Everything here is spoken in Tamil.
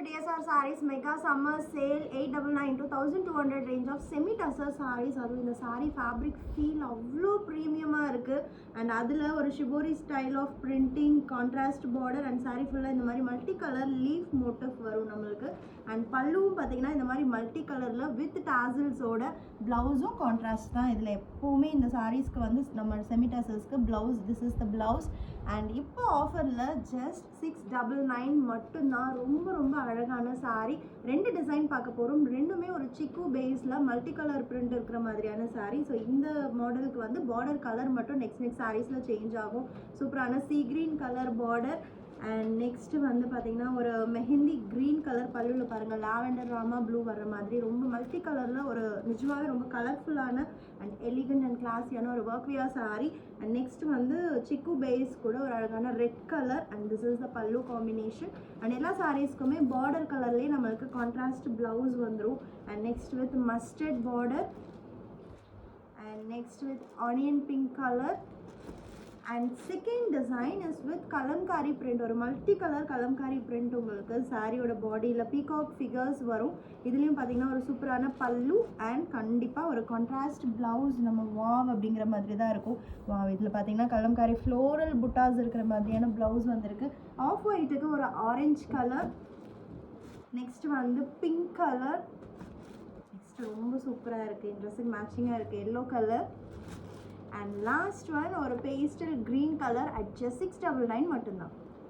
DSR sarees mega summer sale 899 to 1200 range of semi tussar sarees. அதுவும் இந்த saree fabric feel அவ்வளோ ப்ரீமியமாக இருக்குது. அண்ட் அதில் ஒரு shibori style of printing contrast border and saree ஃபுல்லாக இந்த மாதிரி மல்டி கலர் லீஃப் மோட்டிவ் வரும் நம்மளுக்கு. அண்ட் பல்லுவும் பார்த்தீங்கன்னா இந்த மாதிரி மல்டி கலரில் வித் டாசில்ஸோட ப்ளவுஸும் கான்ட்ராஸ்ட் தான். இதில் எப்போவுமே இந்த சாரீஸ்க்கு வந்து நம்ம செமி டசர்ஸ்க்கு blouse, this is the blouse. And இப்போ ஆஃபரில் ஜஸ்ட் 699 மட்டும்தான். ரொம்ப ரொம்ப அழகான சாரீ. ரெண்டு டிசைன் பார்க்க போகிறோம். ரெண்டுமே ஒரு சிக்கு பேஸில் மல்டி கலர் பிரிண்ட் இருக்கிற மாதிரியான சாரீ. ஸோ இந்த மாடலுக்கு வந்து பார்டர் கலர் மட்டும் நெக்ஸ்ட் சாரீஸில் சேஞ்ச் ஆகும். சூப்பரான sea green colour border. And next வந்து பார்த்திங்கன்னா ஒரு மெஹந்தி க்ரீன் கலர் பல்லுவில் பாருங்கள் லாவெண்டர் ராமா ப்ளூ வர்ற மாதிரி ரொம்ப மல்டி கலரில் ஒரு நிஜமாகவே ரொம்ப கலர்ஃபுல்லான அண்ட் எலிகண்ட் அண்ட் கிளாஸியான ஒரு ஒர்க்வியா சாரீ. அண்ட் நெக்ஸ்ட் வந்து சிக்கு பேஸ் கூட ஒரு அழகான red colour and this is த பல்லு காம்பினேஷன். அண்ட் எல்லா சாரீஸ்க்குமே பார்டர் கலர்லேயே நம்மளுக்கு கான்ட்ராஸ்ட் ப்ளவுஸ் வந்துடும். And next with mustard border and next with onion pink colour. And second design is with Kalamkari print. ஒரு மல்டி கலர் கலம்காரி பிரிண்ட் உங்களுக்கு சாரியோட பாடியில் பீகாக் ஃபிகர்ஸ் வரும். இதுலேயும் பார்த்தீங்கன்னா ஒரு சூப்பரான பல்லு அண்ட் கண்டிப்பாக ஒரு கான்ட்ராஸ்ட் ப்ளவுஸ். நம்ம வாவ் அப்படிங்கிற மாதிரி தான் இருக்கும். வாவ் இதில் பார்த்தீங்கன்னா கலம்காரி ஃப்ளோரல் புட்டாஸ் இருக்கிற மாதிரியான ப்ளவுஸ் வந்திருக்கு. ஆஃப் ஒயிட்டுக்கு ஒரு ஆரஞ்சு கலர். நெக்ஸ்ட் வந்து பிங்க் கலர். நெக்ஸ்ட் ரொம்ப சூப்பராக இருக்குது, ட்ரெஸ்ஸுக்கு மேட்சிங்காக இருக்குது yellow colour. And last one ஒரு pastel green colour at just 699 மட்டும்தான்.